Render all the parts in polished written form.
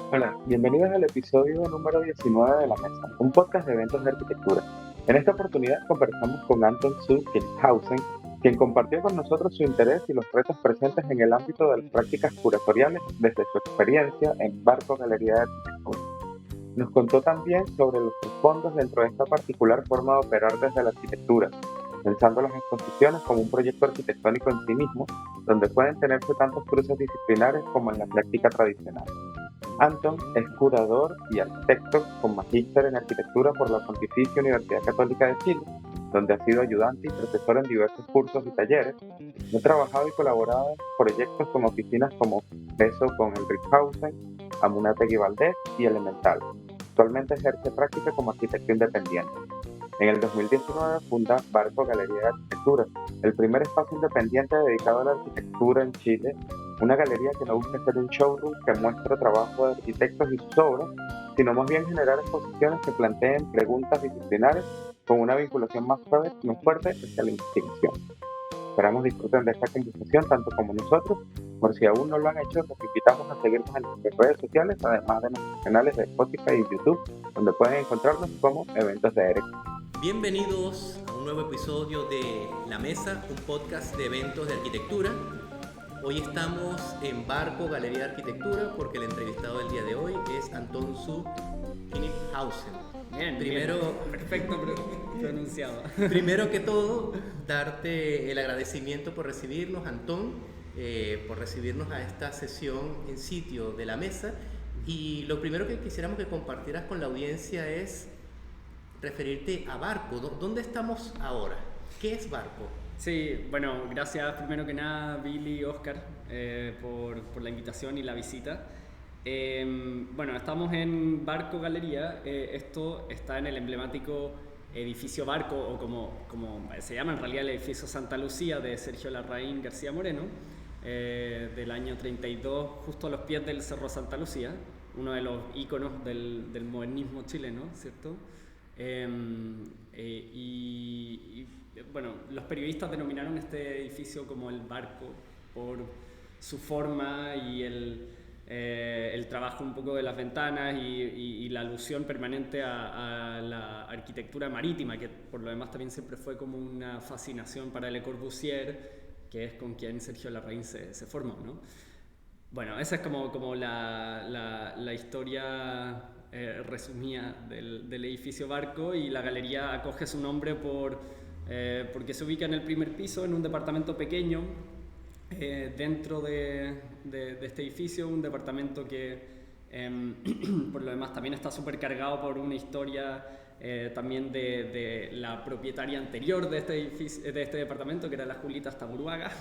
Hola, bienvenidos al episodio número 19 de La Mesa, un podcast de eventos de arquitectura. En esta oportunidad conversamos con Anton zu Kilchhausen, quien compartió con nosotros su interés y los retos presentes en el ámbito de las prácticas curatoriales desde su experiencia en Barco Galería de Arquitectura. Nos contó también sobre los fondos dentro de esta particular forma de operar desde la arquitectura, pensando las exposiciones como un proyecto arquitectónico en sí mismo, donde pueden tenerse tantos cruces disciplinares como en la práctica tradicional. Anton es curador y arquitecto con magíster en arquitectura por la Pontificia Universidad Católica de Chile, donde ha sido ayudante y profesor en diversos cursos y talleres. Ha trabajado y colaborado en proyectos con oficinas como Beso con Enrichhausen, Amunátegui Valdés y Elemental. Actualmente ejerce práctica como arquitecto independiente. En el 2019 funda Barco Galería de Arquitectura, el primer espacio independiente dedicado a la arquitectura en Chile, una galería que no busca ser un showroom que muestra trabajo de arquitectos y sus obras, sino más bien generar exposiciones que planteen preguntas disciplinares con una vinculación más fuerte hacia la investigación. Esperamos disfruten de esta conversación tanto como nosotros. Por si aún no lo han hecho, los invitamos a seguirnos en nuestras redes sociales, además de nuestros canales de Spotify y YouTube, donde pueden encontrarnos como Eventos de Eric. Bienvenidos a un nuevo episodio de La Mesa, un podcast de eventos de arquitectura. Hoy estamos en Barco Galería de Arquitectura porque el entrevistado del día de hoy es Anton zu Kilchhausen. Bien, perfecto pronunciado. Primero que todo, darte el agradecimiento por recibirnos, Antón, por recibirnos a esta sesión en sitio de La Mesa. Y lo primero que quisiéramos que compartieras con la audiencia es referirte a Barco. ¿Dónde estamos ahora? ¿Qué es Barco? Sí, bueno, gracias primero que nada, Billy y Oscar, por la invitación y la visita. Bueno, estamos en Barco Galería. Esto está en el emblemático edificio Barco, o como se llama en realidad el edificio Santa Lucía de Sergio Larraín García Moreno, del año 32, justo a los pies del Cerro Santa Lucía, uno de los íconos del modernismo chileno, ¿cierto? Bueno, los periodistas denominaron este edificio como el Barco por su forma y el trabajo un poco de las ventanas y la alusión permanente a la arquitectura marítima, que por lo demás también siempre fue como una fascinación para Le Corbusier, que es con quien Sergio Larraín se formó, ¿no? Bueno, esa es como la historia resumida del edificio Barco, y la galería acoge su nombre porque se ubica en el primer piso, en un departamento pequeño dentro de este edificio, un departamento que por lo demás también está súper cargado por una historia también de la propietaria anterior de este departamento, que era la Julita Staburuaga.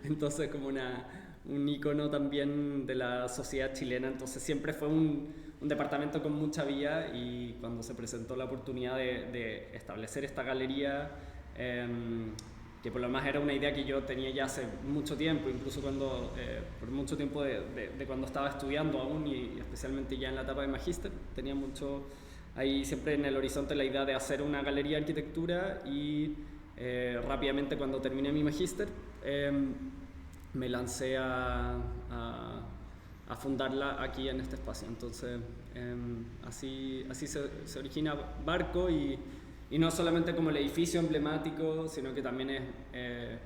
Entonces como un ícono también de la sociedad chilena. Entonces siempre fue un departamento con mucha vida, y cuando se presentó la oportunidad de establecer esta galería, que por lo más era una idea que yo tenía ya hace mucho tiempo, incluso por mucho tiempo de cuando estaba estudiando aún, y especialmente ya en la etapa de magíster, tenía mucho ahí siempre en el horizonte la idea de hacer una galería de arquitectura, y rápidamente cuando terminé mi magíster me lancé a fundarla aquí en este espacio. Entonces así se origina Barco, y no solamente como el edificio emblemático, sino que también es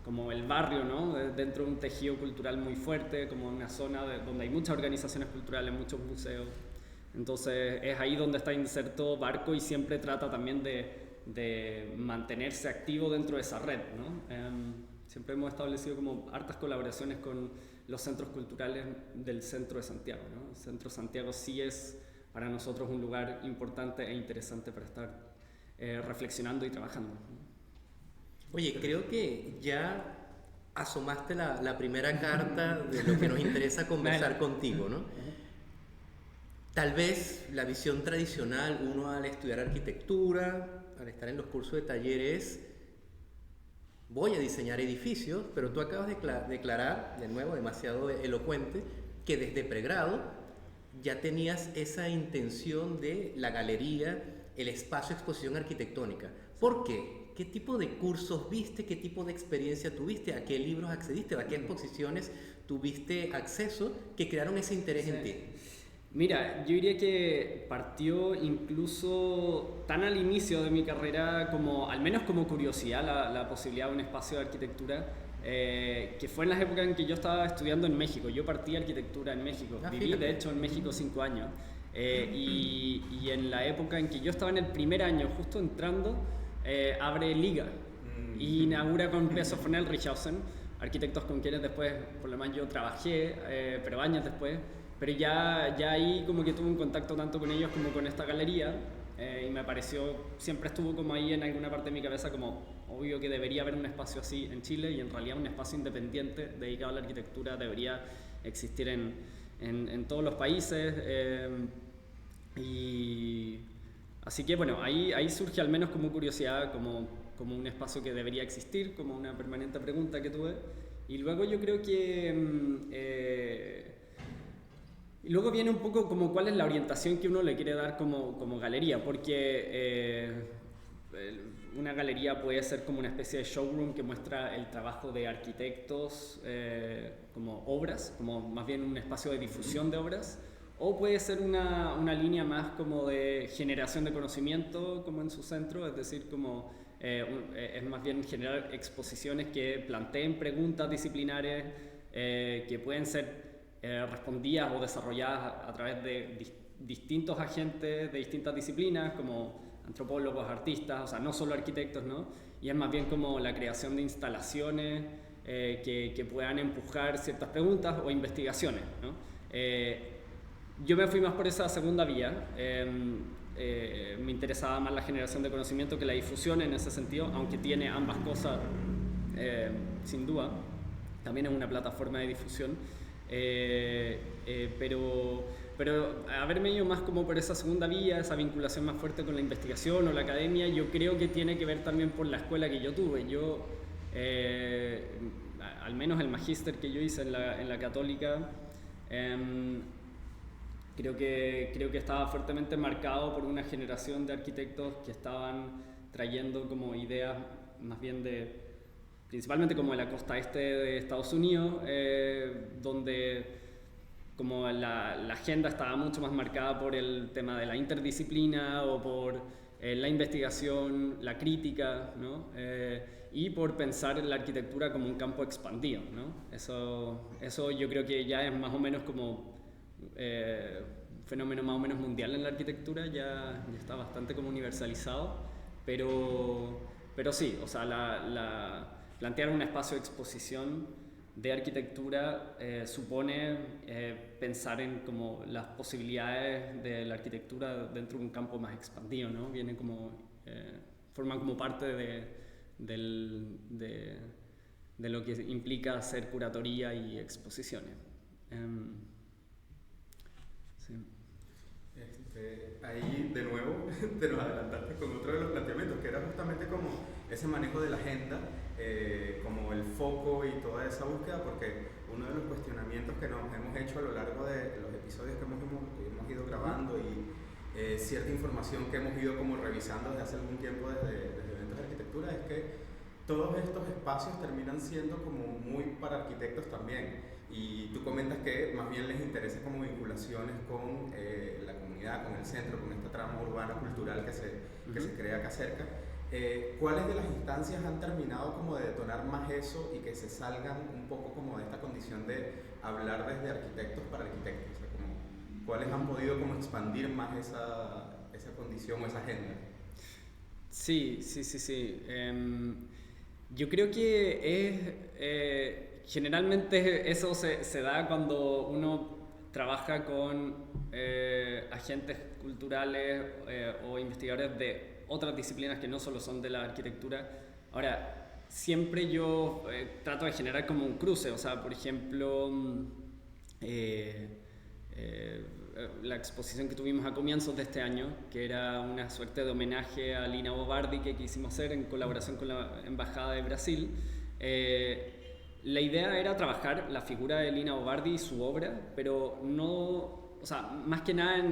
como el barrio, ¿no? Dentro de un tejido cultural muy fuerte, como una zona donde hay muchas organizaciones culturales, muchos museos. Entonces es ahí donde está inserto Barco, y siempre trata también de mantenerse activo dentro de esa red, ¿no? Siempre hemos establecido como hartas colaboraciones con los centros culturales del centro de Santiago, ¿no? El centro de Santiago sí es para nosotros un lugar importante e interesante para estar reflexionando y trabajando. Oye, creo que ya asomaste la primera carta de lo que nos interesa conversar contigo, ¿no? Tal vez la visión tradicional, uno al estudiar arquitectura, al estar en los cursos de talleres, voy a diseñar edificios, pero tú acabas de declarar, de nuevo, demasiado elocuente, que desde pregrado ya tenías esa intención de la galería, el espacio de exposición arquitectónica. ¿Por qué? ¿Qué tipo de cursos viste? ¿Qué tipo de experiencia tuviste? ¿A qué libros accediste? ¿A qué exposiciones tuviste acceso que crearon ese interés en ti? Mira, yo diría que partió incluso tan al inicio de mi carrera como, al menos como curiosidad, la posibilidad de un espacio de arquitectura, que fue en las épocas en que yo estaba estudiando en México. Yo partí arquitectura en México, viví Fíjate. de hecho en México 5 años. Y en la época en que yo estaba en el primer año, justo entrando, abre Liga y inaugura con peso Fornell Richardson, arquitectos con quienes después, por lo menos yo trabajé, pero años después. Pero ya ahí como que tuve un contacto tanto con ellos como con esta galería, y me pareció, siempre estuvo como ahí en alguna parte de mi cabeza como obvio que debería haber un espacio así en Chile, y en realidad un espacio independiente dedicado a la arquitectura debería existir en todos los países. Y así que bueno, ahí surge al menos como curiosidad, como un espacio que debería existir, como una permanente pregunta que tuve. Y luego yo creo que y luego viene un poco como cuál es la orientación que uno le quiere dar como galería, porque una galería puede ser como una especie de showroom que muestra el trabajo de arquitectos como obras, como más bien un espacio de difusión de obras, o puede ser una línea más como de generación de conocimiento como en su centro, es decir, como es más bien generar exposiciones que planteen preguntas disciplinares que pueden ser respondidas o desarrolladas a través de distintos agentes de distintas disciplinas, como antropólogos, artistas, o sea, no solo arquitectos, ¿no? Y es más bien como la creación de instalaciones que puedan empujar ciertas preguntas o investigaciones, ¿no? Yo me fui más por esa segunda vía. Me interesaba más la generación de conocimiento que la difusión en ese sentido, aunque tiene ambas cosas, sin duda. También es una plataforma de difusión. Pero haberme ido más como por esa segunda vía, esa vinculación más fuerte con la investigación o la academia, yo creo que tiene que ver también por la escuela que yo tuve. Yo, al menos el magíster que yo hice en la Católica, creo que estaba fuertemente marcado por una generación de arquitectos que estaban trayendo como ideas más bien principalmente como de la costa este de Estados Unidos, donde como la agenda estaba mucho más marcada por el tema de la interdisciplina o por la investigación, la crítica, ¿no? Y por pensar en la arquitectura como un campo expandido, ¿no? Eso yo creo que ya es más o menos como un fenómeno más o menos mundial en la arquitectura, ya está bastante como universalizado, pero sí, o sea, plantear un espacio de exposición de arquitectura supone pensar en como las posibilidades de la arquitectura dentro de un campo más expandido, ¿no? Viene como, forman como parte de lo que implica hacer curatoría y exposiciones. Sí. Ahí de nuevo te nos adelantaste con otro de los planteamientos, que era justamente como ese manejo de la agenda, como el foco y toda esa búsqueda, porque uno de los cuestionamientos que nos hemos hecho a lo largo de los episodios que hemos ido grabando y cierta información que hemos ido como revisando desde hace algún tiempo desde Eventos de Arquitectura es que todos estos espacios terminan siendo como muy para arquitectos también. Y tú comentas que más bien les interesa como vinculaciones con la comunidad, con el centro, con esta trama urbana cultural que se crea acá cerca. ¿Cuáles de las instancias han terminado como de detonar más eso y que se salgan un poco como de esta condición de hablar desde arquitectos para arquitectos? O sea, como, ¿cuáles han podido como expandir más esa condición o esa agenda? Sí. Yo creo que generalmente eso se da cuando uno trabaja con agentes culturales o investigadores de otras disciplinas que no solo son de la arquitectura. Ahora, siempre yo trato de generar como un cruce, o sea, por ejemplo, la exposición que tuvimos a comienzos de este año, que era una suerte de homenaje a Lina Bobardi que quisimos hacer en colaboración con la Embajada de Brasil. La idea era trabajar la figura de Lina Bobardi y su obra, pero no... O sea, más que nada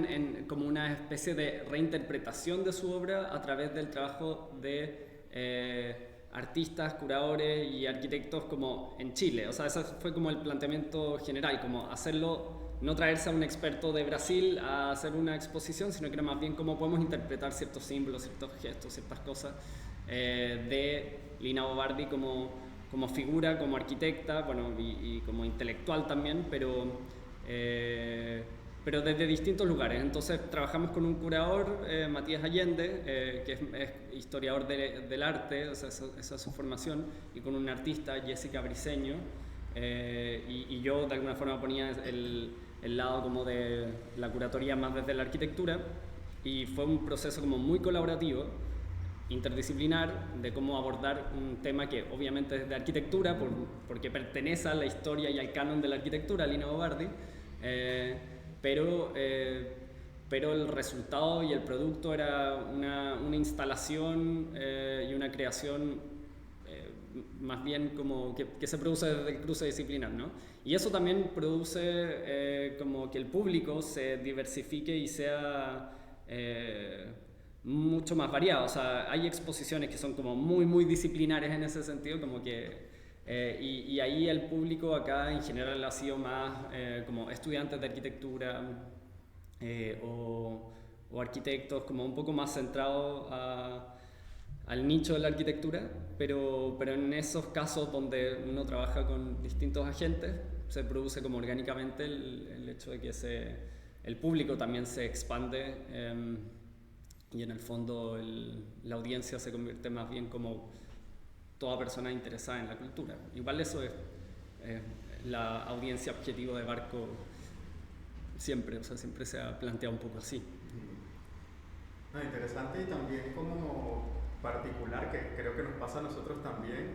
como una especie de reinterpretación de su obra a través del trabajo de artistas, curadores y arquitectos como en Chile. O sea, ese fue como el planteamiento general, como hacerlo no traerse a un experto de Brasil a hacer una exposición, sino que era más bien cómo podemos interpretar ciertos símbolos, ciertos gestos, ciertas cosas de Lina Bo Bardi como figura, como arquitecta, bueno, y como intelectual también, pero desde distintos lugares. Entonces trabajamos con un curador, Matías Allende, que es historiador del arte, o sea, esa es su formación, y con un artista, Jessica Briceño, y yo de alguna forma ponía el lado como de la curatoría más desde la arquitectura, y fue un proceso como muy colaborativo, interdisciplinar, de cómo abordar un tema que obviamente es de arquitectura, porque pertenece a la historia y al canon de la arquitectura, Lina Bo Bardi, pero el resultado y el producto era una instalación y una creación más bien como que se produce desde el cruce disciplinar, ¿no? Y eso también produce como que el público se diversifique y sea mucho más variado. O sea, hay exposiciones que son como muy disciplinares en ese sentido, como que y ahí el público acá en general ha sido más como estudiantes de arquitectura o arquitectos, como un poco más centrados al nicho de la arquitectura, pero en esos casos donde uno trabaja con distintos agentes se produce como orgánicamente el hecho de que el público también se expande y en el fondo la audiencia se convierte más bien como toda persona interesada en la cultura. Igual eso es la audiencia objetivo de Barco siempre, o sea, siempre se ha planteado un poco así. Interesante, y también como particular, que creo que nos pasa a nosotros también,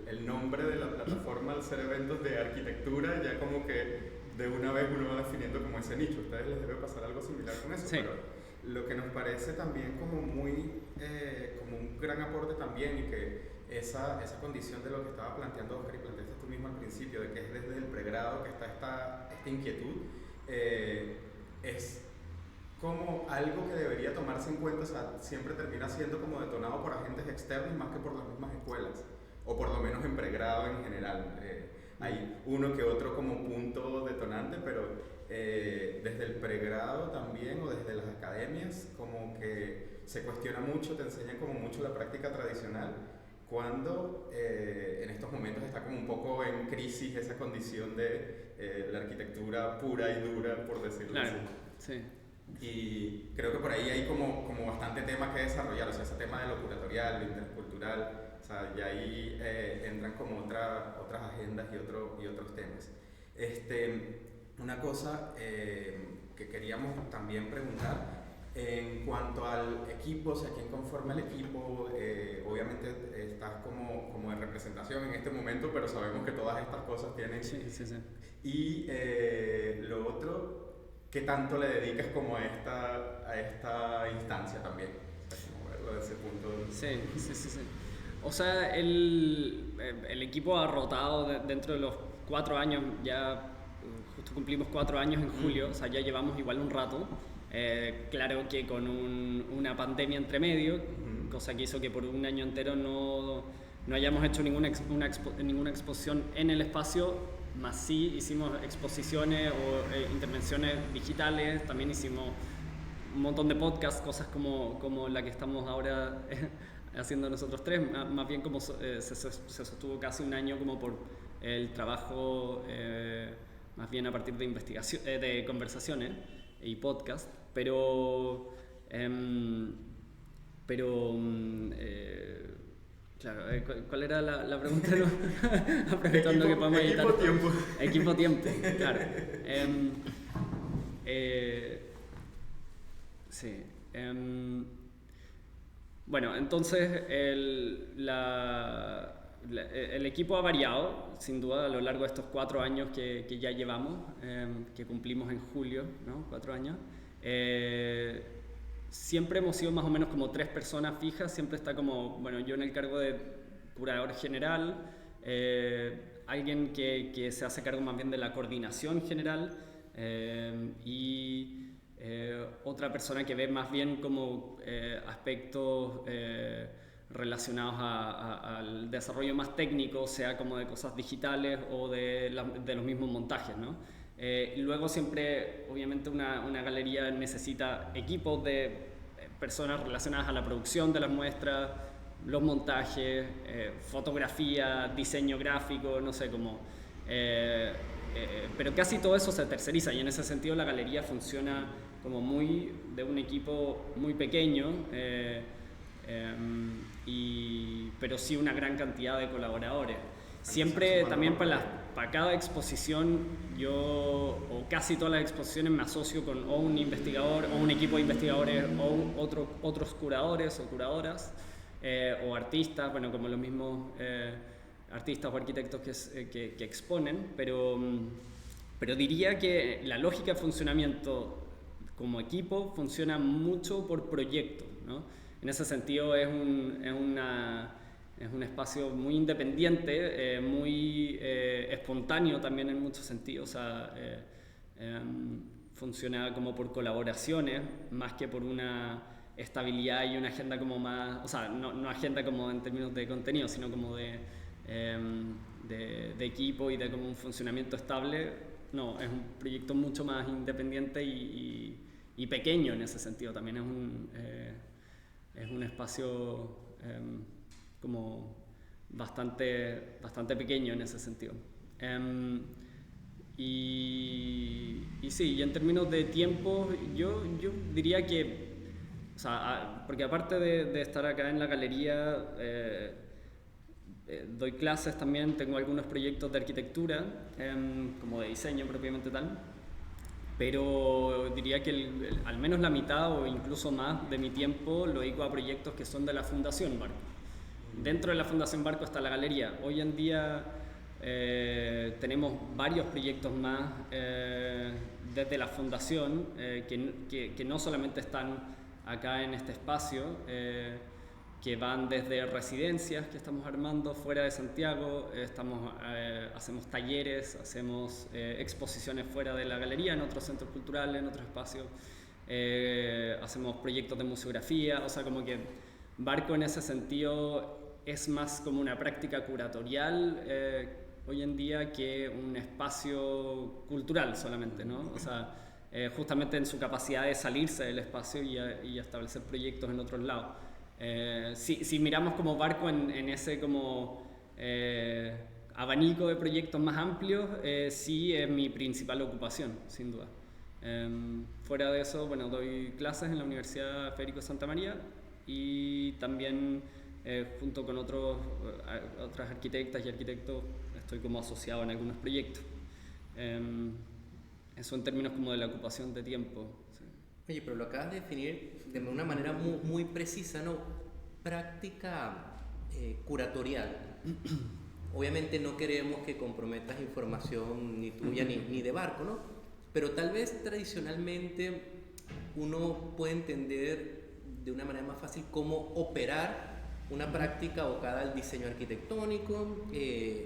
el nombre de la plataforma al ser eventos de arquitectura, ya como que de una vez uno va definiendo como ese nicho. A ustedes les debe pasar algo similar con eso, sí. Pero lo que nos parece también como como un gran aporte también, y que esa condición de lo que estaba planteando Oscar y planteaste tú mismo al principio, de que es desde el pregrado que está esta inquietud, es como algo que debería tomarse en cuenta. O sea, siempre termina siendo como detonado por agentes externos más que por las mismas escuelas, o por lo menos en pregrado en general. Hay uno que otro como punto detonante, pero desde el pregrado también, o desde las academias, como que se cuestiona mucho, te enseñan como mucho la práctica tradicional, cuando en estos momentos está como un poco en crisis esa condición de la arquitectura pura y dura, por decirlo así. Sí. Y creo que por ahí hay como bastante tema que desarrollar, o sea, ese tema de lo curatorial, lo intercultural, o sea, y ahí entran como otras agendas y otros temas. Una cosa que queríamos también preguntar, en cuanto al equipo, o sea, quién conforma el equipo. Obviamente estás como en representación en este momento, pero sabemos que todas estas cosas tienen... Sí. Y lo otro, ¿qué tanto le dedicas como a esta instancia también? O sea, como verlo desde ese punto. Sí. O sea, el equipo ha rotado dentro de los 4 años, ya justo cumplimos 4 años en julio, o sea, ya llevamos igual un rato. Claro que con una pandemia entre medio, cosa que hizo que por un año entero no hayamos hecho ninguna exposición en el espacio, más sí hicimos exposiciones o intervenciones digitales. También hicimos un montón de podcasts, cosas como la que estamos ahora haciendo nosotros tres, más bien como se sostuvo casi un año como por el trabajo más bien a partir de investigación, de conversaciones y podcast, pero claro, ¿cuál era la pregunta? Aprovechando que podemos editar. Equipo-tiempo, claro. Sí. Bueno, entonces el equipo ha variado, sin duda, a lo largo de estos 4 años que ya llevamos, que cumplimos en julio, ¿no? 4 años. Siempre hemos sido más o menos como 3 personas fijas. Siempre está como, bueno, yo en el cargo de curador general, alguien que se hace cargo más bien de la coordinación general, y otra persona que ve más bien como aspectos relacionados al desarrollo más técnico, sea como de cosas digitales o de los mismos montajes, ¿no? Y luego siempre, obviamente, una galería necesita equipos de personas relacionadas a la producción de las muestras, los montajes, fotografía, diseño gráfico, no sé cómo. Pero casi todo eso se terceriza y en ese sentido la galería funciona como de un equipo muy pequeño, pero sí una gran cantidad de colaboradores. Siempre también para cada exposición o casi todas las exposiciones me asocio con o un investigador o un equipo de investigadores o otros curadores o curadoras o artistas, bueno, como los mismos artistas o arquitectos que exponen, pero diría que la lógica de funcionamiento como equipo funciona mucho por proyecto, ¿no? En ese sentido es un espacio muy independiente, muy espontáneo también en muchos sentidos. O sea, funciona como por colaboraciones más que por una estabilidad y una agenda como más, o sea, no agenda como en términos de contenido, sino como de equipo y de como un funcionamiento estable. No, es un proyecto mucho más independiente y pequeño en ese sentido. También es un espacio como bastante pequeño en ese sentido. Y sí, y en términos de tiempo, yo diría que, o sea, porque aparte de estar acá en la galería, doy clases también, tengo algunos proyectos de arquitectura, como de diseño propiamente tal, pero diría que al menos la mitad o incluso más de mi tiempo lo dedico a proyectos que son de la Fundación Barco. Dentro de la Fundación Barco está la galería. Hoy en día tenemos varios proyectos más desde la Fundación que no solamente están acá en este espacio, que van desde residencias que estamos armando fuera de Santiago, hacemos talleres, hacemos exposiciones fuera de la galería, en otros centros culturales, en otros espacios, hacemos proyectos de museografía, o sea, como que Barco en ese sentido es más como una práctica curatorial hoy en día que un espacio cultural solamente, ¿no? O sea, justamente en su capacidad de salirse del espacio y establecer proyectos en otros lados. Si miramos como Barco en ese como abanico de proyectos más amplios, sí es mi principal ocupación, sin duda. Fuera de eso, bueno, doy clases en la Universidad Federico Santa María y también junto con otras arquitectas y arquitectos estoy como asociado en algunos proyectos. Eso en términos como de la ocupación de tiempo. Sí. Oye, pero lo acabas de definir de una manera muy precisa, ¿no? Práctica curatorial. Obviamente no queremos que comprometas información ni tuya ni de Barco, ¿no? Pero tal vez tradicionalmente uno puede entender de una manera más fácil cómo operar una práctica abocada al diseño arquitectónico,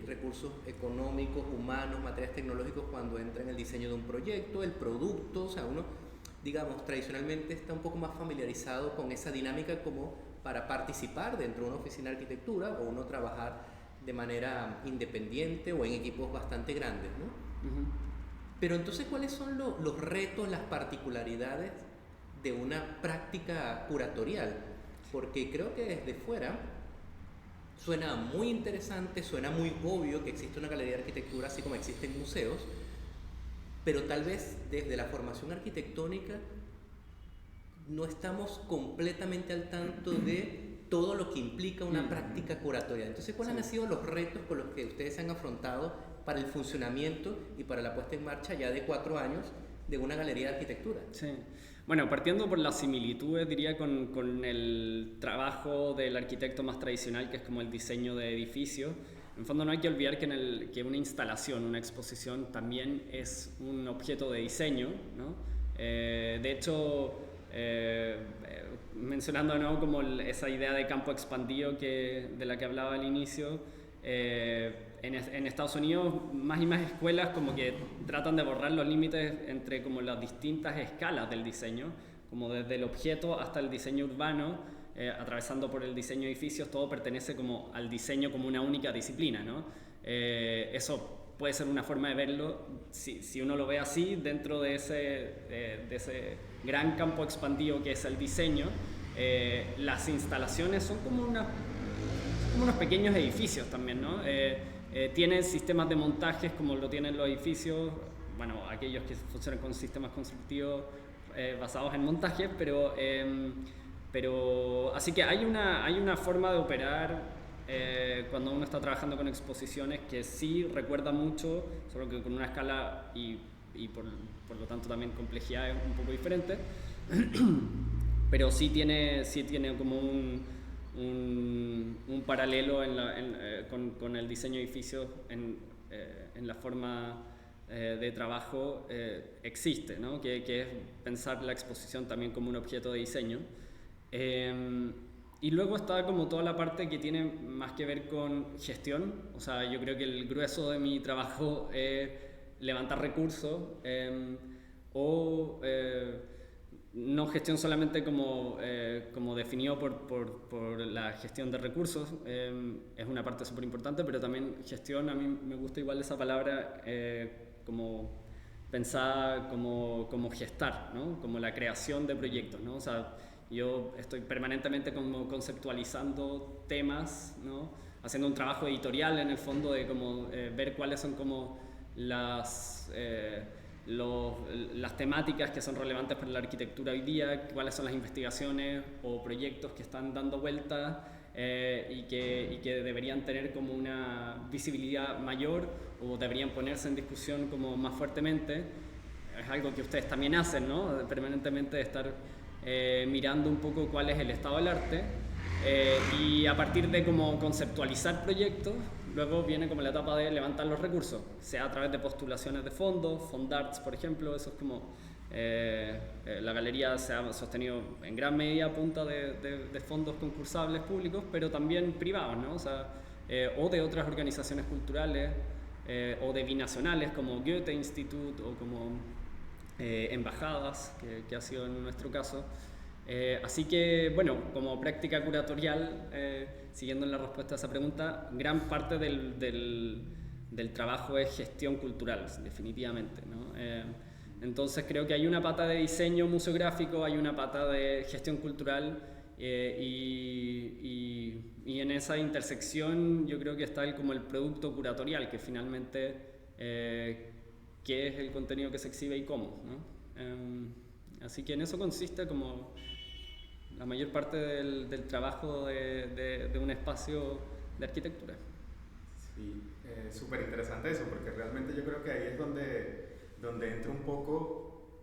recursos económicos, humanos, materiales tecnológicos cuando entra en el diseño de un proyecto, el producto, o sea, uno, digamos, tradicionalmente está un poco más familiarizado con esa dinámica como para participar dentro de una oficina de arquitectura o uno trabajar de manera independiente o en equipos bastante grandes, ¿no? Pero entonces, ¿cuáles son los retos, las particularidades de una práctica curatorial? Porque creo que desde fuera suena muy interesante, suena muy obvio que existe una galería de arquitectura así como existen museos, pero tal vez desde la formación arquitectónica no estamos completamente al tanto de todo lo que implica una práctica curatorial. Entonces, ¿cuáles han sido los retos con los que ustedes se han afrontado para el funcionamiento y para la puesta en marcha ya de 4 años de una galería de arquitectura? Sí. Bueno, partiendo por las similitudes, diría, con el trabajo del arquitecto más tradicional, que es como el diseño de edificios. En el fondo no hay que olvidar que una instalación, una exposición, también es un objeto de diseño, ¿no? De hecho, mencionando de nuevo como esa idea de campo expandido de la que hablaba al inicio, en Estados Unidos más y más escuelas como que tratan de borrar los límites entre como las distintas escalas del diseño, como desde el objeto hasta el diseño urbano, atravesando por el diseño de edificios, todo pertenece como al diseño como una única disciplina, ¿no? Eso puede ser una forma de verlo, si uno lo ve así, dentro de ese gran campo expandido que es el diseño. Las instalaciones son como unos pequeños edificios también, ¿no? Tienen sistemas de montajes como lo tienen los edificios, bueno, aquellos que funcionan con sistemas constructivos basados en montajes, pero así que hay una forma de operar cuando uno está trabajando con exposiciones que sí recuerda mucho, solo que con una escala y por lo tanto también complejidad un poco diferente. Pero sí tiene como un paralelo con el diseño de edificios en la forma de trabajo existe, ¿no? Que es pensar la exposición también como un objeto de diseño. Y luego está como toda la parte que tiene más que ver con gestión. O sea, yo creo que el grueso de mi trabajo es levantar recursos no gestión solamente como definido por la gestión de recursos, es una parte súper importante, pero también gestión, a mí me gusta igual esa palabra como pensada como gestar, ¿no? Como la creación de proyectos, ¿no? O sea, yo estoy permanentemente como conceptualizando temas, ¿no? Haciendo un trabajo editorial en el fondo de como ver cuáles son como las temáticas que son relevantes para la arquitectura hoy día, cuáles son las investigaciones o proyectos que están dando vuelta y que deberían tener como una visibilidad mayor o deberían ponerse en discusión como más fuertemente. Es algo que ustedes también hacen, ¿no? Permanentemente de estar mirando un poco cuál es el estado del arte y a partir de como conceptualizar proyectos. Luego viene como la etapa de levantar los recursos, sea a través de postulaciones de fondos, Fondarts, por ejemplo. Eso es como la galería se ha sostenido en gran medida a punta de fondos concursables públicos, pero también privados, ¿no? O sea, o de otras organizaciones culturales o de binacionales como Goethe Institut o como embajadas, que ha sido en nuestro caso. Así que, bueno, como práctica curatorial, siguiendo en la respuesta a esa pregunta, gran parte del trabajo es gestión cultural, definitivamente, ¿no? Entonces creo que hay una pata de diseño museográfico, hay una pata de gestión cultural y en esa intersección yo creo que está como el producto curatorial, que finalmente qué es el contenido que se exhibe y cómo, ¿no? Así que en eso consiste como la mayor parte del trabajo de un espacio de arquitectura. Sí, súper interesante eso, porque realmente yo creo que ahí es donde entra un poco,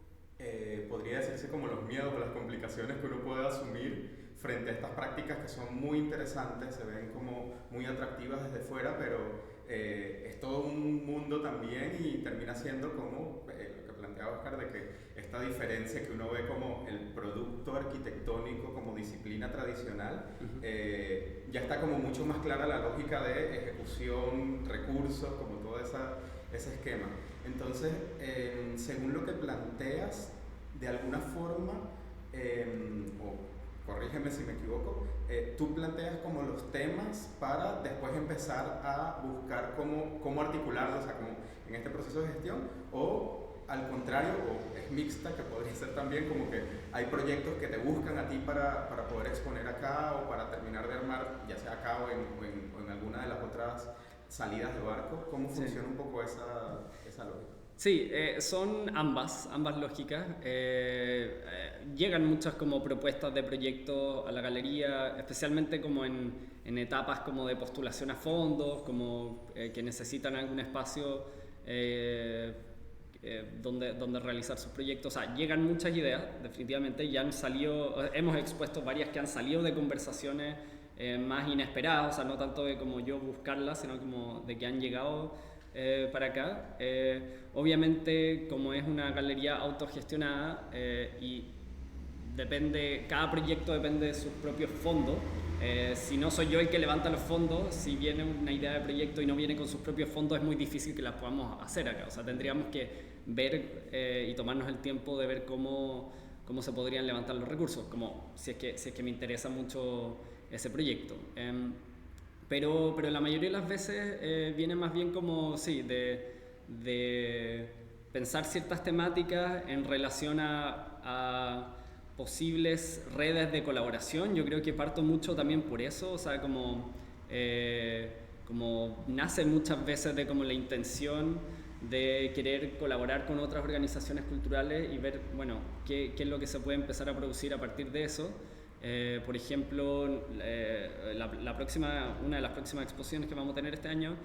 podría decirse como los miedos o las complicaciones que uno puede asumir frente a estas prácticas que son muy interesantes, se ven como muy atractivas desde fuera, pero es todo un mundo también y termina siendo como lo que planteaba Oscar, de que esta diferencia que uno ve como el producto arquitectónico como disciplina tradicional, ya está como mucho más clara la lógica de ejecución, recursos, como todo ese esquema. Entonces, según lo que planteas, de alguna forma, o corrígeme si me equivoco, tú planteas como los temas para después empezar a buscar cómo articularlos, o sea, como en este proceso de gestión, o al contrario, o es mixta, que podría ser también como que hay proyectos que te buscan a ti para poder exponer acá o para terminar de armar, ya sea acá o en alguna de las otras salidas de barco. ¿Cómo funciona un poco esa lógica? Sí, son ambas lógicas. Llegan muchas como propuestas de proyectos a la galería, especialmente como en etapas como de postulación a fondos, como que necesitan algún espacio donde realizar sus proyectos. O sea, llegan muchas ideas, definitivamente, ya han salido, hemos expuesto varias que han salido de conversaciones más inesperadas, o sea, no tanto de como yo buscarlas, sino como de que han llegado para acá. Obviamente, como es una galería autogestionada y cada proyecto depende de sus propios fondos. Si no soy yo el que levanta los fondos, si viene una idea de proyecto y no viene con sus propios fondos, es muy difícil que las podamos hacer acá. O sea, tendríamos que ver y tomarnos el tiempo de ver cómo se podrían levantar los recursos, como si es que me interesa mucho ese proyecto. pero la mayoría de las veces viene más bien como, sí, de pensar ciertas temáticas en relación a posibles redes de colaboración. Yo creo que parto mucho también por eso, o sea, como nace muchas veces de como la intención de querer colaborar con otras organizaciones culturales y ver, bueno, qué es lo que se puede empezar a producir a partir de eso. Por ejemplo, una de las próximas exposiciones que vamos a tener este año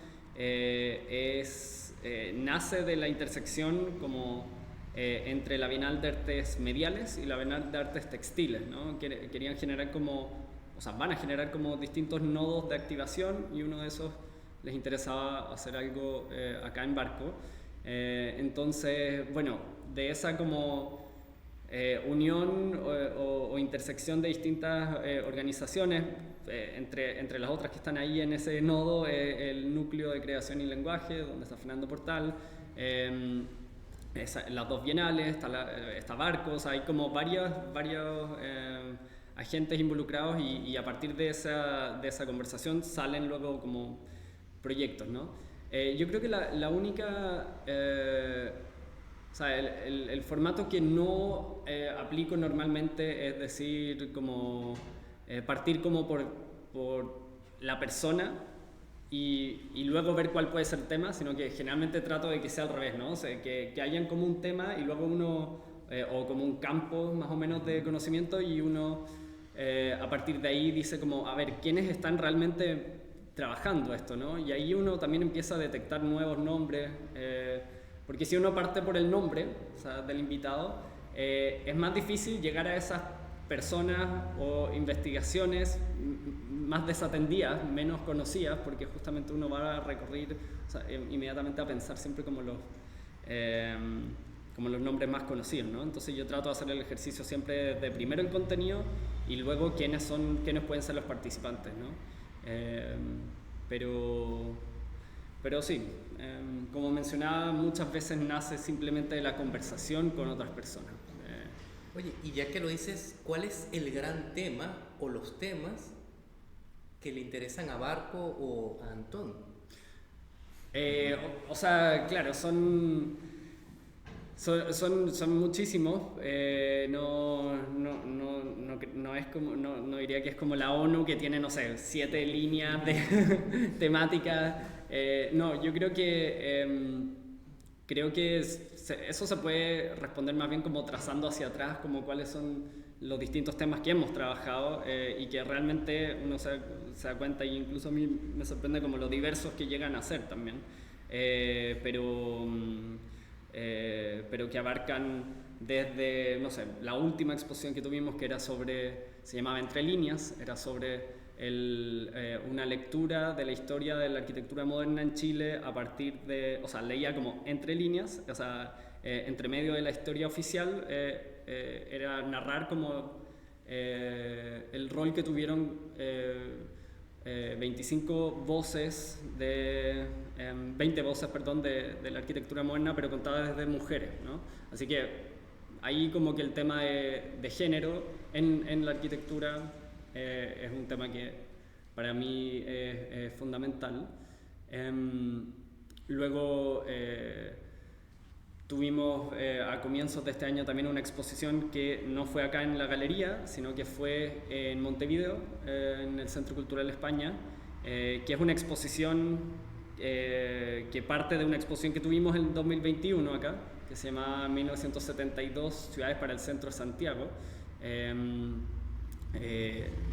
nace de la intersección como entre la Bienal de Artes Mediales y la Bienal de Artes Textiles, ¿no? Querían generar van a generar como distintos nodos de activación, y uno de esos les interesaba hacer algo acá en Barco. Entonces, bueno, de esa como unión o intersección de distintas organizaciones, entre las otras que están ahí en ese nodo, el Núcleo de Creación y Lenguaje, donde está Fernando Portal, las dos bienales, está Barcos, hay como varios agentes involucrados, y a partir de esa conversación salen luego como proyectos, ¿no? Yo creo que la única... o sea, el formato que no aplico normalmente es decir, como partir como por la persona y luego ver cuál puede ser el tema, sino que generalmente trato de que sea al revés, ¿no? O sea, que hayan como un tema y luego uno, o como un campo más o menos de conocimiento, y uno a partir de ahí dice como, a ver, ¿quiénes están realmente trabajando esto, ¿no? Y ahí uno también empieza a detectar nuevos nombres, porque si uno parte por el nombre, o sea, del invitado, es más difícil llegar a esas personas o investigaciones más desatendidas, menos conocidas, porque justamente uno va a recurrir, o sea, inmediatamente a pensar siempre como los nombres más conocidos, ¿no? Entonces yo trato de hacer el ejercicio siempre de primero el contenido y luego quiénes pueden ser los participantes, ¿no? Pero sí, como mencionaba, muchas veces nace simplemente de la conversación con otras personas. Oye, y ya que lo dices, ¿cuál es el gran tema o los temas que le interesan a Barco o a Antón? O sea, claro, son muchísimos. No es como, no diría que es como la ONU, que tiene, no sé, 7 líneas de temáticas. No, yo creo que eso se puede responder más bien como trazando hacia atrás, como cuáles son los distintos temas que hemos trabajado, y que realmente uno se da cuenta, y incluso a mí me sorprende como lo diversos que llegan a ser también, pero que abarcan desde, no sé, la última exposición que tuvimos, que se llamaba Entre Líneas, era sobre una lectura de la historia de la arquitectura moderna en Chile a partir de, o sea, leía como entre líneas, o sea, entre medio de la historia oficial, era narrar como el rol que tuvieron 20 voces, perdón, de la arquitectura moderna, pero contadas desde mujeres, ¿no? Así que ahí como que el tema de género en la arquitectura es un tema que para mí es fundamental. Luego tuvimos a comienzos de este año también una exposición que no fue acá en la galería, sino que fue en Montevideo, en el Centro Cultural España, que es una exposición que parte de una exposición que tuvimos en 2021 acá, que se llama 1972 Ciudades para el Centro de Santiago.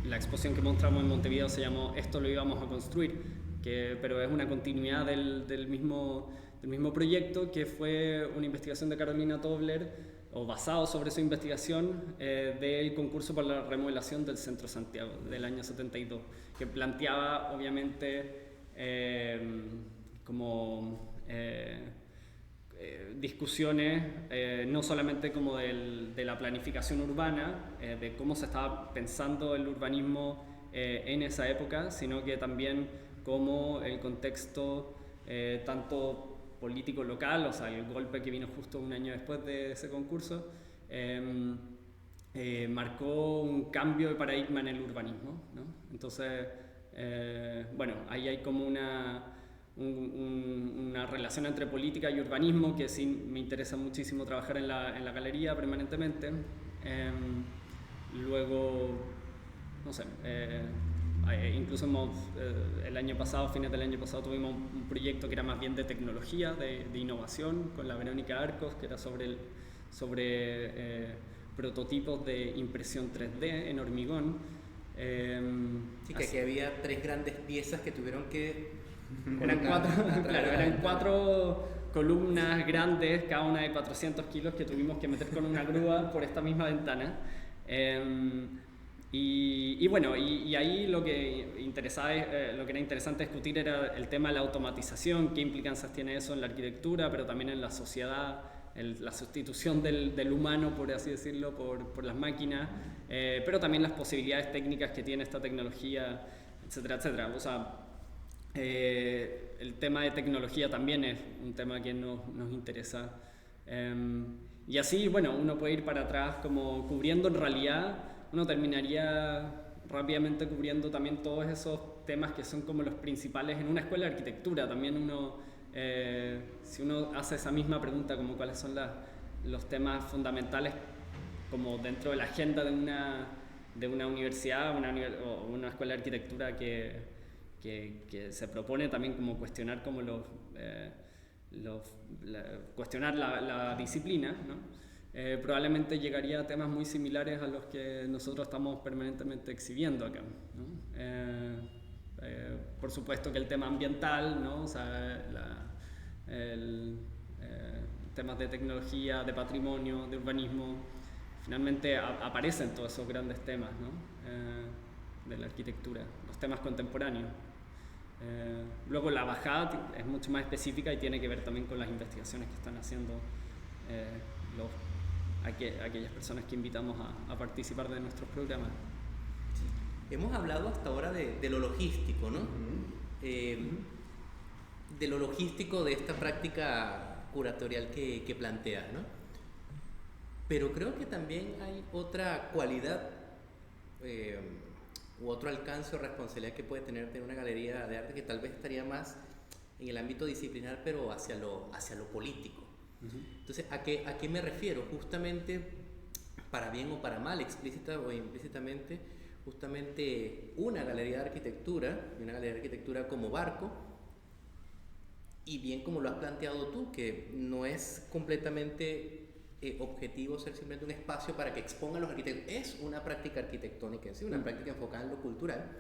La exposición que mostramos en Montevideo se llamó Esto lo íbamos a construir, pero es una continuidad del mismo proyecto, que fue una investigación de Carolina Tobler, o basado sobre su investigación, del concurso por la remodelación del Centro Santiago del año 72, que planteaba obviamente discusiones no solamente como de la planificación urbana, de cómo se estaba pensando el urbanismo en esa época, sino que también cómo el contexto tanto político local, o sea, el golpe que vino justo un año después de ese concurso, marcó un cambio de paradigma en el urbanismo, ¿no? Entonces, Bueno, ahí hay como una relación entre política y urbanismo que sí me interesa muchísimo trabajar en la galería permanentemente. Luego, no sé, incluso el año pasado, fines del año pasado, tuvimos un proyecto que era más bien de tecnología, de innovación, con la Verónica Arcos, que era sobre prototipos de impresión 3D en hormigón. Sí, que aquí había 3 grandes piezas que tuvieron que... Eran 4 columnas grandes, cada una de 400 kilos, que tuvimos que meter con una grúa por esta misma ventana. Y bueno, y ahí lo que era interesante discutir era el tema de la automatización, qué implicancias tiene eso en la arquitectura, pero también en la sociedad, la sustitución del humano, por así decirlo, por las máquinas, pero también las posibilidades técnicas que tiene esta tecnología, etcétera, etcétera. O sea, el tema de tecnología también es un tema que nos interesa. Y así, bueno, uno puede ir para atrás como cubriendo en realidad. Uno terminaría rápidamente cubriendo también todos esos temas que son como los principales en una escuela de arquitectura. También si uno hace esa misma pregunta, como cuáles son los temas fundamentales como dentro de la agenda de una universidad o una escuela de arquitectura que se propone también como cuestionar como cuestionar la disciplina, ¿no? Probablemente llegaría a temas muy similares a los que nosotros estamos permanentemente exhibiendo acá, ¿no? Por supuesto que el tema ambiental, ¿no? O sea, temas de tecnología, de patrimonio, de urbanismo, finalmente aparecen todos esos grandes temas, ¿no? De la arquitectura, los temas contemporáneos. Luego la bajada es mucho más específica y tiene que ver también con las investigaciones que están haciendo aquellas personas que invitamos a participar de nuestros programas. Hemos hablado hasta ahora de lo logístico, ¿no? De lo logístico de esta práctica curatorial que planteas, ¿no? Pero creo que también hay otra cualidad u otro alcance o responsabilidad que puede tener una galería de arte que tal vez estaría más en el ámbito disciplinar, pero hacia lo político. Entonces, ¿a qué me refiero? Justamente, para bien o para mal, explícita o implícitamente, justamente una galería de arquitectura como Barco, y bien como lo has planteado tú, que no es completamente objetivo ser simplemente un espacio para que expongan los arquitectos, es una práctica arquitectónica en sí, una práctica enfocada en lo cultural.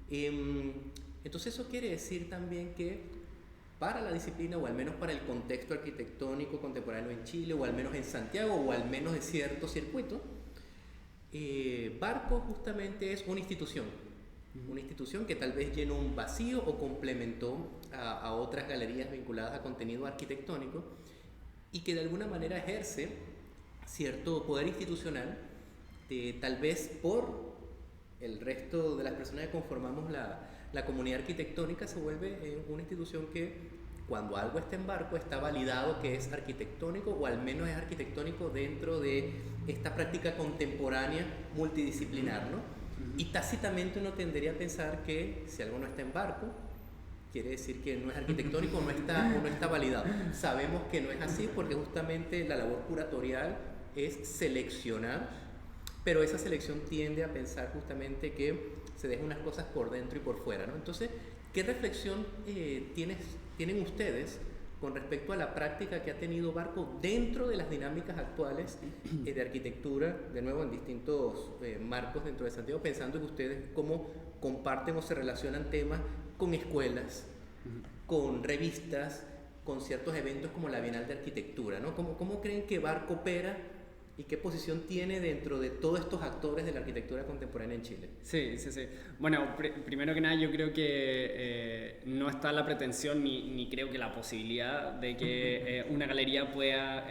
Entonces eso quiere decir también que para la disciplina, o al menos para el contexto arquitectónico contemporáneo en Chile, o al menos en Santiago, o al menos en cierto circuito, Barco justamente es una institución que tal vez llenó un vacío o complementó a otras galerías vinculadas a contenido arquitectónico, y que de alguna manera ejerce cierto poder institucional, tal vez por el resto de las personas que conformamos la comunidad arquitectónica. Se vuelve una institución que, cuando algo está en Barco, está validado que es arquitectónico, o al menos es arquitectónico dentro de esta práctica contemporánea multidisciplinar, ¿no? Y tácitamente uno tendería a pensar que si algo no está en Barco, quiere decir que no es arquitectónico o no está validado. Sabemos que no es así, porque justamente la labor curatorial es seleccionar, pero esa selección tiende a pensar justamente que se dejan unas cosas por dentro y por fuera, ¿no? Entonces, ¿qué reflexión tienen ustedes con respecto a la práctica que ha tenido Barco dentro de las dinámicas actuales de arquitectura, de nuevo en distintos marcos dentro de Santiago, pensando en ustedes cómo comparten o se relacionan temas con escuelas, con revistas, con ciertos eventos como la Bienal de Arquitectura, ¿no? ¿Cómo creen que Barco opera y qué posición tiene dentro de todos estos actores de la arquitectura contemporánea en Chile? Sí. Bueno, primero que nada, yo creo que no está la pretensión ni creo que la posibilidad de que una galería pueda,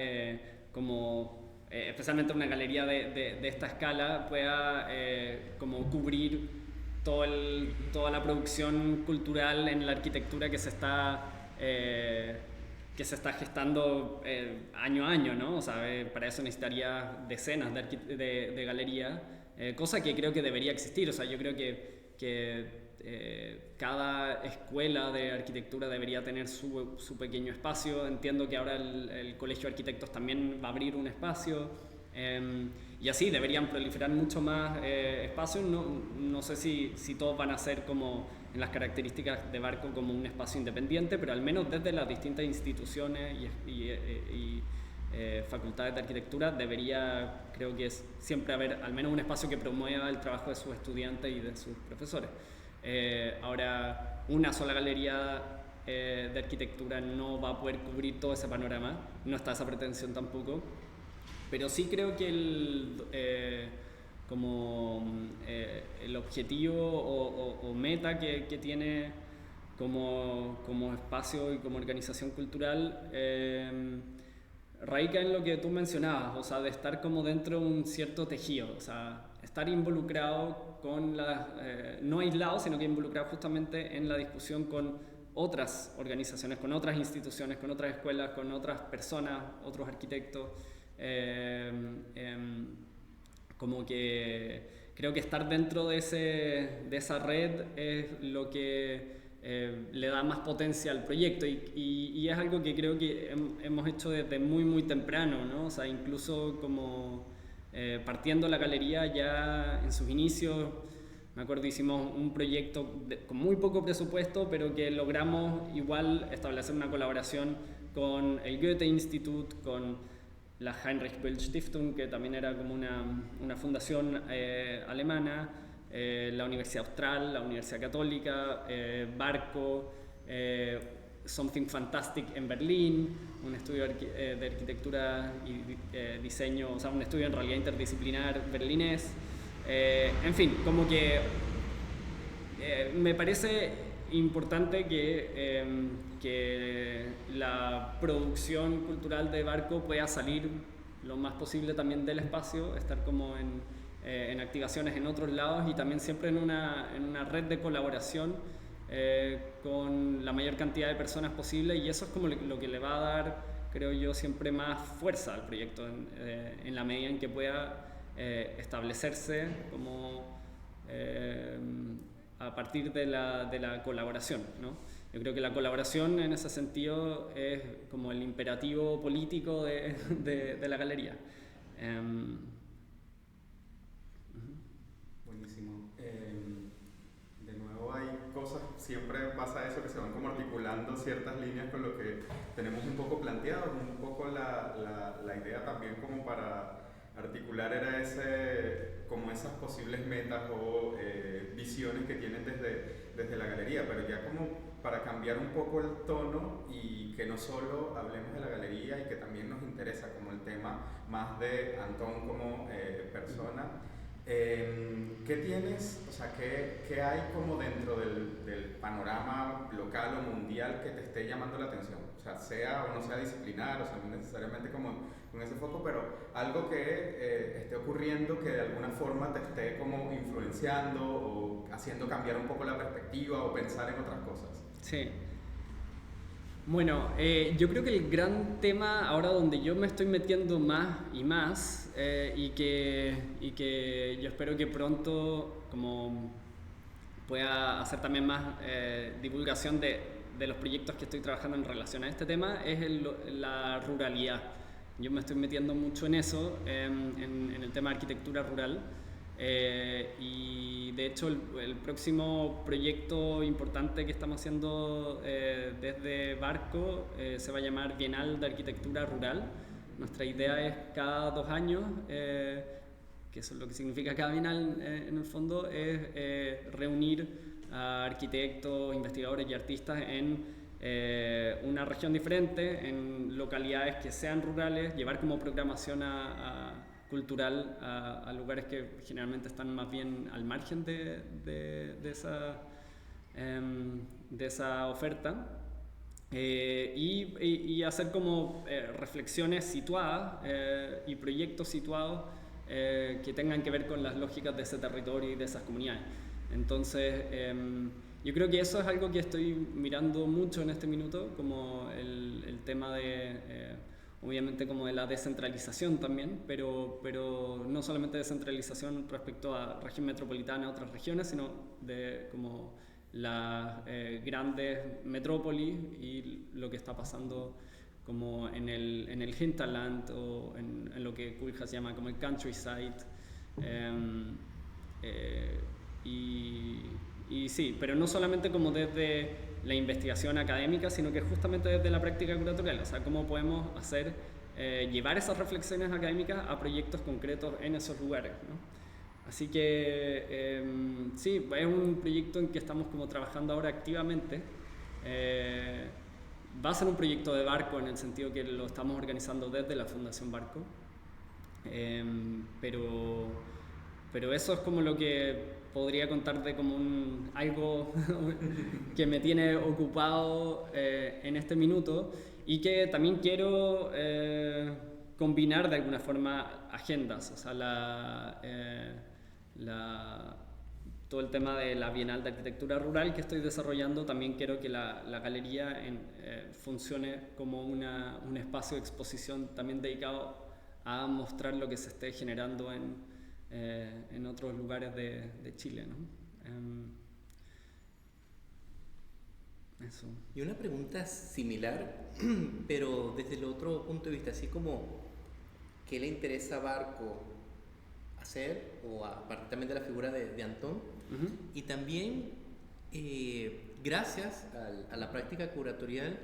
especialmente una galería de esta escala, pueda como cubrir toda la producción cultural en la arquitectura que se está gestando año a año, ¿no? O sea, para eso necesitaría decenas de galerías, cosa que creo que debería existir. O sea, yo creo que cada escuela de arquitectura debería tener su pequeño espacio. Entiendo que ahora el Colegio de Arquitectos también va a abrir un espacio, y así deberían proliferar mucho más espacios. No sé si todos van a ser como en las características de Barco como un espacio independiente, pero al menos desde las distintas instituciones y facultades de arquitectura debería, creo que es siempre haber al menos un espacio que promueva el trabajo de sus estudiantes y de sus profesores. Ahora, una sola galería de arquitectura no va a poder cubrir todo ese panorama, no está esa pretensión tampoco, pero sí creo que el objetivo o meta que tiene como espacio y como organización cultural radica en lo que tú mencionabas, o sea, de estar como dentro de un cierto tejido, o sea, estar involucrado con no aislado, sino que involucrado justamente en la discusión con otras organizaciones, con otras instituciones, con otras escuelas, con otras personas, otros arquitectos. Como que creo que estar dentro de esa red es lo que le da más potencia al proyecto, y es algo que creo que hemos hecho desde muy muy temprano, ¿no? O sea, incluso como partiendo la galería ya en sus inicios, me acuerdo hicimos un proyecto con muy poco presupuesto, pero que logramos igual establecer una colaboración con el Goethe-Institut, con la Heinrich Böll Stiftung, que también era como una fundación alemana, la Universidad Austral, la Universidad Católica, Barco, Something Fantastic en Berlín, un estudio de arquitectura y diseño, o sea, un estudio en realidad interdisciplinar berlinés. En fin, como que me parece importante que la producción cultural de Barco pueda salir lo más posible también del espacio, estar como en activaciones en otros lados, y también siempre en una red de colaboración con la mayor cantidad de personas posible, y eso es como lo que le va a dar, creo yo, siempre más fuerza al proyecto en la medida en que pueda establecerse como a partir de la colaboración, ¿no? Yo creo que la colaboración en ese sentido es como el imperativo político de la galería. Buenísimo. De nuevo hay cosas, siempre pasa eso, que se van como articulando ciertas líneas con lo que tenemos un poco planteado, un poco la idea también como para articular era como esas posibles metas o visiones que tienen desde la galería, pero ya como para cambiar un poco el tono y que no solo hablemos de la galería y que también nos interesa como el tema más de Antón como persona. ¿Qué tienes, o sea, qué hay como dentro del panorama local o mundial que te esté llamando la atención? O sea o no sea disciplinar, o sea, no necesariamente como con ese foco, pero algo que esté ocurriendo que de alguna forma te esté como influenciando o haciendo cambiar un poco la perspectiva o pensar en otras cosas. Sí. Bueno, yo creo que el gran tema ahora donde yo me estoy metiendo más y más y que yo espero que pronto como pueda hacer también más divulgación de los proyectos que estoy trabajando en relación a este tema es la ruralidad. Yo me estoy metiendo mucho en eso, en el tema de arquitectura rural. Y de hecho el próximo proyecto importante que estamos haciendo desde Barco se va a llamar Bienal de Arquitectura Rural. Nuestra idea es cada 2 años, que eso es lo que significa cada bienal en el fondo, es reunir a arquitectos, investigadores y artistas en una región diferente, en localidades que sean rurales, llevar como programación cultural a lugares que generalmente están más bien al margen de esa oferta, y hacer como reflexiones situadas y proyectos situados que tengan que ver con las lógicas de ese territorio y de esas comunidades. Entonces yo creo que eso es algo que estoy mirando mucho en este minuto, como el tema de obviamente como de la descentralización también, pero no solamente descentralización respecto a región metropolitana, a otras regiones, sino de como las grandes metrópolis y lo que está pasando como en el hinterland o en lo que Koolhaas llama como el countryside. Y sí, pero no solamente como desde la investigación académica, sino que justamente desde la práctica curatorial, o sea, cómo podemos hacer, llevar esas reflexiones académicas a proyectos concretos en esos lugares, ¿no? Así que sí, es un proyecto en que estamos como trabajando ahora activamente. Va a ser un proyecto de Barco en el sentido que lo estamos organizando desde la Fundación Barco, pero eso es como lo que podría contarte como algo que me tiene ocupado en este minuto y que también quiero combinar de alguna forma agendas, o sea, todo el tema de la Bienal de Arquitectura Rural que estoy desarrollando, también quiero que la galería funcione como un espacio de exposición también dedicado a mostrar lo que se esté generando en otros lugares de Chile, ¿no? Eso. Y una pregunta similar, pero desde el otro punto de vista, así como ¿qué le interesa a Barco hacer? O aparte también de la figura de Antón, Uh-huh. y también gracias a la práctica curatorial,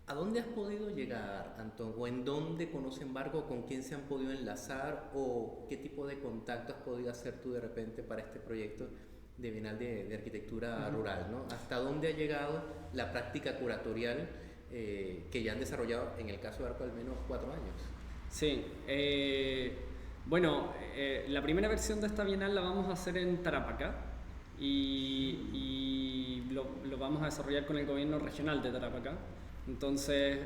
¿a dónde has podido llegar, Antón? ¿O en dónde conocen Barco? ¿Con quién se han podido enlazar? ¿O qué tipo de contacto has podido hacer tú de repente para este proyecto de Bienal de Arquitectura Rural, ¿no? ¿Hasta dónde ha llegado la práctica curatorial que ya han desarrollado, en el caso de Barco, al menos 4 años? Sí, bueno, la primera versión de esta Bienal la vamos a hacer en Tarapacá y lo vamos a desarrollar con el gobierno regional de Tarapacá. Entonces,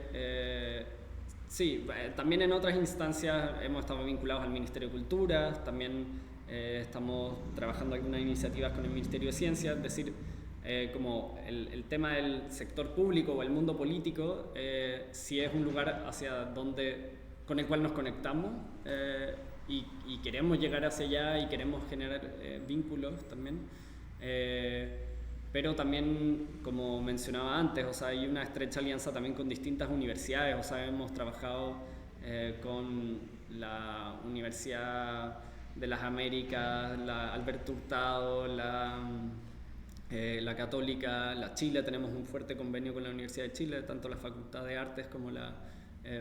sí, también en otras instancias hemos estado vinculados al Ministerio de Cultura, también estamos trabajando algunas iniciativas con el Ministerio de Ciencia, es decir, como el tema del sector público o el mundo político, si es un lugar con el cual nos conectamos y queremos llegar hacia allá y queremos generar vínculos también. Pero también, como mencionaba antes, o sea, hay una estrecha alianza también con distintas universidades, o sea, hemos trabajado con la Universidad de las Américas, la Alberto Hurtado, la Católica, la Chile, tenemos un fuerte convenio con la Universidad de Chile, tanto la Facultad de Artes como la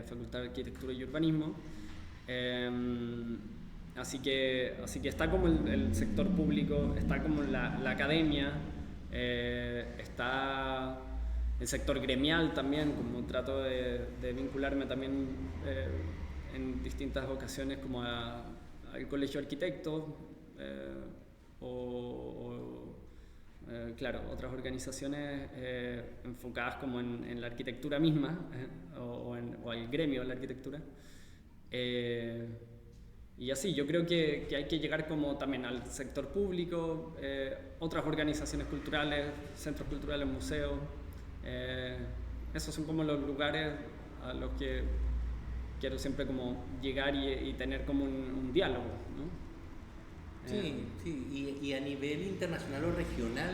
Facultad de Arquitectura y Urbanismo. Así que está como el sector público, está como la academia, está el sector gremial también, como trato de vincularme también en distintas ocasiones como al Colegio de Arquitectos claro, otras organizaciones enfocadas como en la arquitectura misma o al gremio de la arquitectura. Y así, yo creo que hay que llegar como también al sector público, otras organizaciones culturales, centros culturales, museos. Esos son como los lugares a los que quiero siempre como llegar y tener como un diálogo, ¿no? Sí, sí. Y a nivel internacional o regional,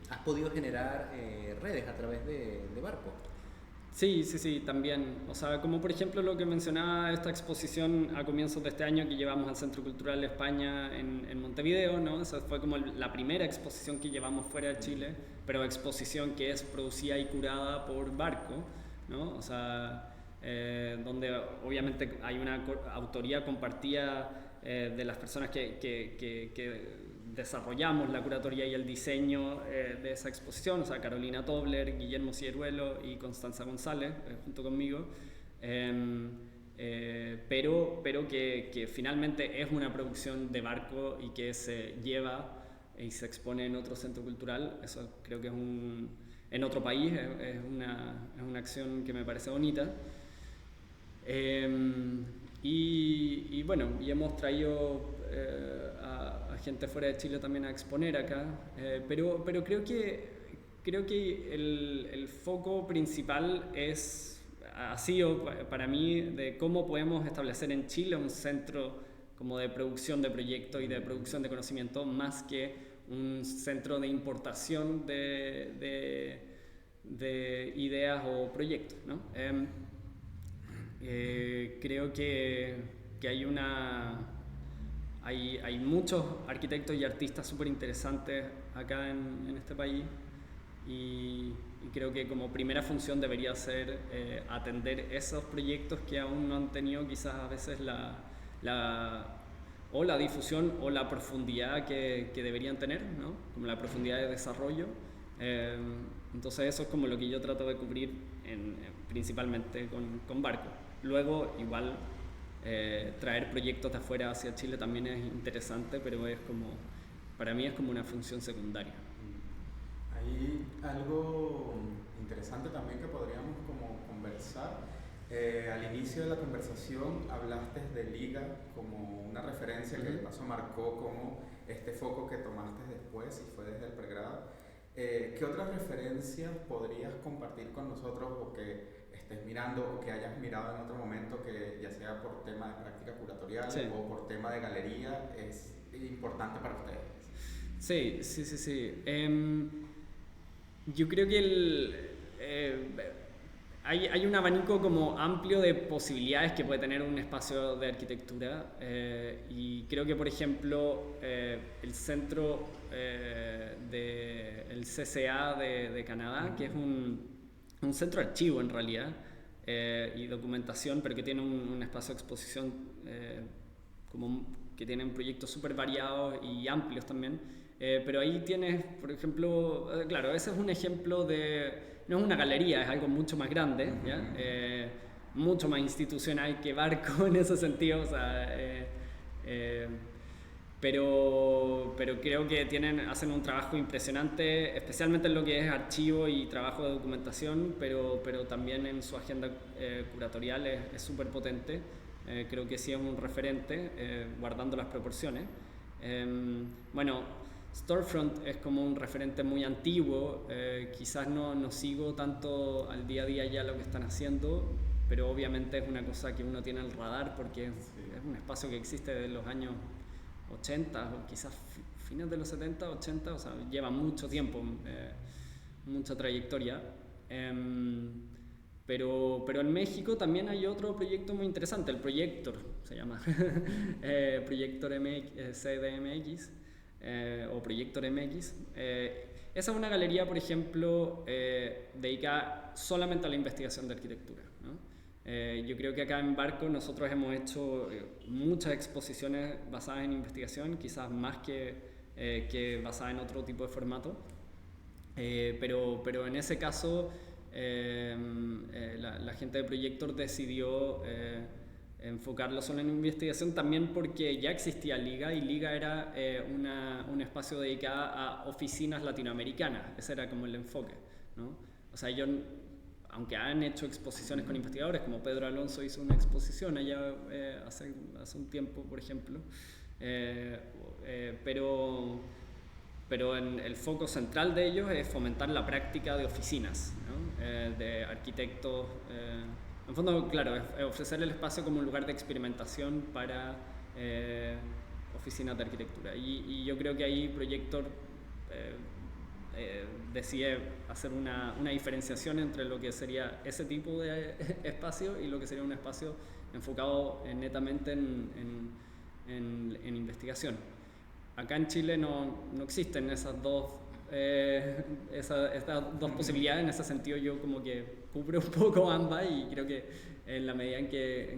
¿has podido generar redes a través de Barco? Sí, también. O sea, como por ejemplo lo que mencionaba esta exposición a comienzos de este año que llevamos al Centro Cultural de España en Montevideo, ¿no? Esa fue como la primera exposición que llevamos fuera de Chile, pero exposición que es producida y curada por Barco, ¿no? O sea, donde obviamente hay una autoría compartida de las personas que desarrollamos la curatoría y el diseño de esa exposición, o sea, Carolina Tobler, Guillermo Cieruelo y Constanza González, junto conmigo, pero que finalmente es una producción de Barco y que se lleva y se expone en otro centro cultural. Eso creo que es en otro país, es una acción que me parece bonita. Y bueno, y hemos traído a gente fuera de Chile también a exponer acá, pero creo que el foco principal es ha sido para mí de cómo podemos establecer en Chile un centro como de producción de proyectos y de producción de conocimiento más que un centro de importación de ideas o proyectos, ¿no? Creo que hay muchos arquitectos y artistas súper interesantes acá en este país y creo que como primera función debería ser atender esos proyectos que aún no han tenido quizás a veces o la difusión o la profundidad que deberían tener, ¿no? Como la profundidad de desarrollo. Entonces eso es como lo que yo trato de cubrir principalmente con Barco. Luego igual traer proyectos de afuera hacia Chile también es interesante, pero para mí es como una función secundaria. Hay algo interesante también que podríamos como conversar. Al inicio de la conversación hablaste de Liga como una referencia que de paso marcó como este foco que tomaste después y fue desde el pregrado. ¿Qué otras referencias podrías compartir con nosotros o que estés mirando o que hayas mirado en otro momento que ya sea por tema de práctica curatorial o por tema de galería es importante para ustedes? Sí. Yo creo que hay un abanico como amplio de posibilidades que puede tener un espacio de arquitectura y creo que por ejemplo el centro del CCA de Canadá, que es un centro de archivo en realidad y documentación, pero que tiene un espacio de exposición como que tienen proyectos súper variados y amplios también. Pero ahí tienes, por ejemplo, claro, ese es un ejemplo no es una galería, es algo mucho más grande, ¿ya? Mucho más institucional que Barco en ese sentido, o sea, pero creo que hacen un trabajo impresionante, especialmente en lo que es archivo y trabajo de documentación, pero también en su agenda curatorial es súper potente. Creo que sí es un referente, guardando las proporciones. Bueno, Storefront es como un referente muy antiguo, quizás no sigo tanto al día a día ya lo que están haciendo, pero obviamente es una cosa que uno tiene al radar porque es un espacio que existe desde los años 80 o quizás fines de los 70, 80, o sea, lleva mucho tiempo, mucha trayectoria. Pero en México también hay otro proyecto muy interesante, el Proyector se llama, Proyector CDMX. O Proyector MX. Esa es una galería, por ejemplo, dedicada solamente a la investigación de arquitectura, ¿no? Yo creo que acá en Barco nosotros hemos hecho muchas exposiciones basadas en investigación, quizás más que basadas en otro tipo de formato, pero en ese caso la gente de Proyector decidió enfocarlo solo en investigación también porque ya existía Liga y Liga era un espacio dedicado a oficinas latinoamericanas, ese era como el enfoque, ¿no? O sea, ellos, aunque han hecho exposiciones con investigadores, como Pedro Alonso hizo una exposición allá hace un tiempo, por ejemplo, pero el foco central de ellos es fomentar la práctica de oficinas, ¿no? De arquitectos. En fondo, claro, es ofrecer el espacio como un lugar de experimentación para oficinas de arquitectura. Y yo creo que ahí Proyector decide hacer una diferenciación entre lo que sería ese tipo de espacio y lo que sería un espacio enfocado netamente en investigación. Acá en Chile no existen estas dos posibilidades. En ese sentido yo como que cubro un poco ambas y creo que en la medida en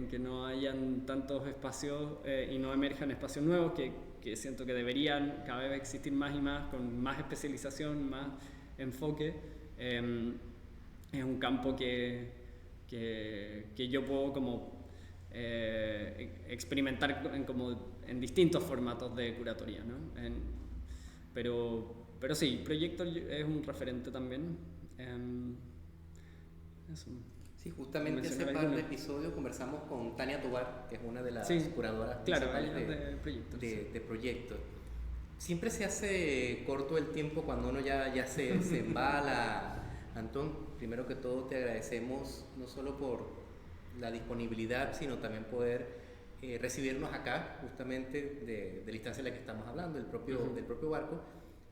que no hayan tantos espacios y no emerjan espacios nuevos que siento que deberían cada vez existir más y más, con más especialización, más enfoque, es un campo que yo puedo como experimentar en distintos formatos de curatoría, ¿no? Pero sí, Proyector es un referente también. Eso. Sí, justamente hace par de episodios conversamos con Tania Tobar, que es una de las curadoras principales de Proyector. Siempre se hace corto el tiempo cuando uno ya se embala Antón, primero que todo te agradecemos no solo por la disponibilidad, sino también poder recibirnos acá, justamente de la instancia en la que estamos hablando, del propio barco.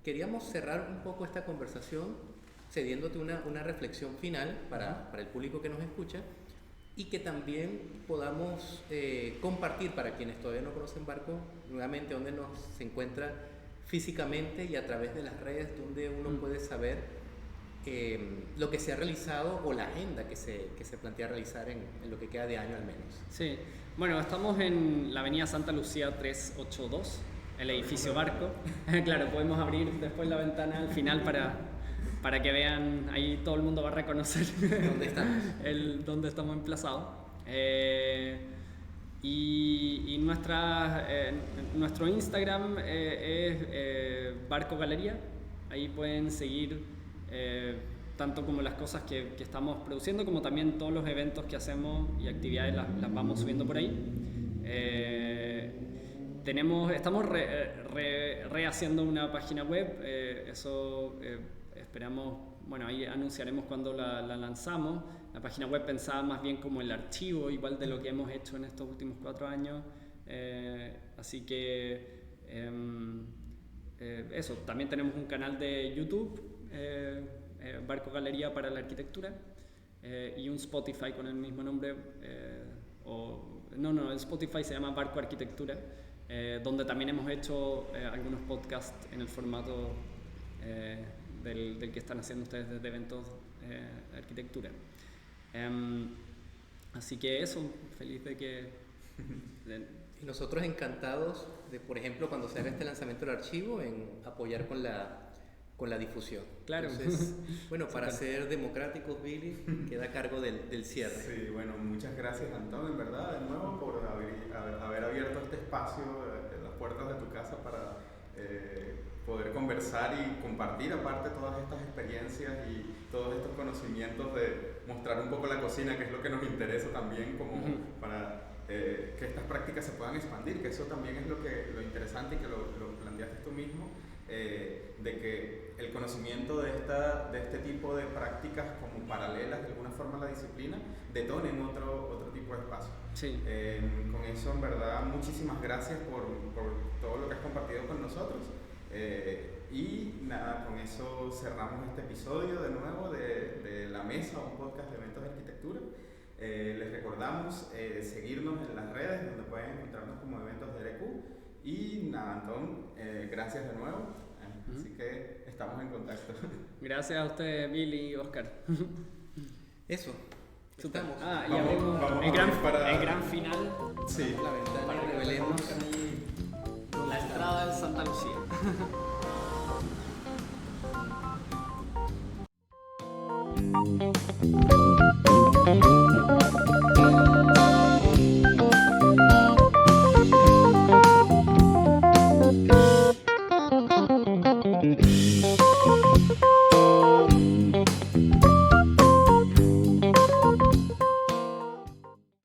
Queríamos cerrar un poco esta conversación cediéndote una reflexión final para el público que nos escucha, y que también podamos compartir para quienes todavía no conocen Barco, nuevamente dónde se encuentra físicamente y a través de las redes, donde uno puede saber lo que se ha realizado o la agenda que se plantea realizar en lo que queda de año al menos. Sí, bueno, estamos en la avenida Santa Lucía 382, el edificio Barco. Claro, podemos abrir después la ventana al final para que vean, ahí todo el mundo va a reconocer dónde estamos, dónde estamos emplazados. Y nuestro Instagram es Barco Galería. Ahí pueden seguir tanto como las cosas que estamos produciendo, como también todos los eventos que hacemos y actividades las vamos subiendo por ahí. Estamos rehaciendo una página web, eso esperamos, bueno, ahí anunciaremos cuando la lanzamos. La página web pensada más bien como el archivo igual de lo que hemos hecho en estos últimos 4 años, así que eso, también tenemos un canal de YouTube, Barco Galería para la Arquitectura, y un Spotify con el mismo nombre, el Spotify se llama Barco Arquitectura, donde también hemos hecho algunos podcasts en el formato del que están haciendo ustedes desde eventos de arquitectura. Así que eso, feliz de que... Y nosotros encantados de, por ejemplo, cuando se haga este lanzamiento del archivo, en apoyar con la difusión. Claro. Entonces, bueno, para ser democráticos, Billy, queda a cargo del cierre. Sí, bueno, muchas gracias, Antón, en verdad, de nuevo, por haber abierto este espacio, las puertas de tu casa para poder conversar y compartir, aparte, todas estas experiencias y todos estos conocimientos, de mostrar un poco la cocina, que es lo que nos interesa también, como para que estas prácticas se puedan expandir, que eso también es lo interesante, y que lo planteaste tú mismo, de que el conocimiento de este tipo de prácticas como paralelas de alguna forma a la disciplina detonen otro tipo de espacio. Sí. Con eso, en verdad, muchísimas gracias por todo lo que has compartido con nosotros, y nada, con eso cerramos este episodio de nuevo de La Mesa, un podcast de eventos de arquitectura. Les recordamos seguirnos en las redes, donde pueden encontrarnos como Eventos de RQ. Y nada, Antón, gracias de nuevo. Así que estamos en contacto. Gracias a ustedes, Billy y Oscar. Eso. Estamos. Y abrimos el gran final. Sí. La ventana, revelemos la entrada de Santa Lucía.